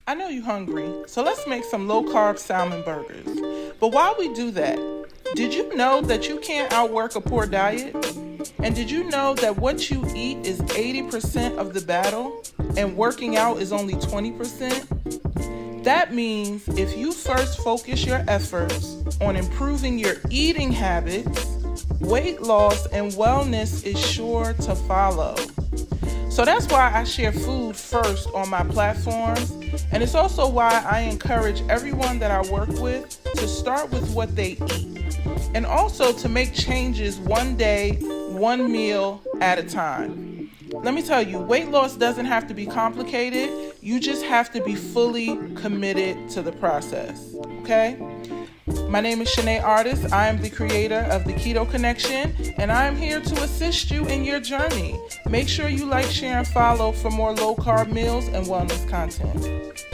I know you're hungry, so let's make some low-carb salmon burgers. But while we do that, did you know that you can't outwork a poor diet? And did you know that what you eat is 80% of the battle and working out is only 20%? That means if you first focus your efforts on improving your eating habits, weight loss and wellness is sure to follow. So that's why I share food first on my platforms, and it's also why I encourage everyone that I work with to start with what they eat, and also to make changes one day, one meal at a time. Let me tell you, weight loss doesn't have to be complicated. You just have to be fully committed to the process, okay? My name is Shanae Artis. I am the creator of the Keto Connection, and I am here to assist you in your journey. Make sure you like, share, and follow for more low-carb meals and wellness content.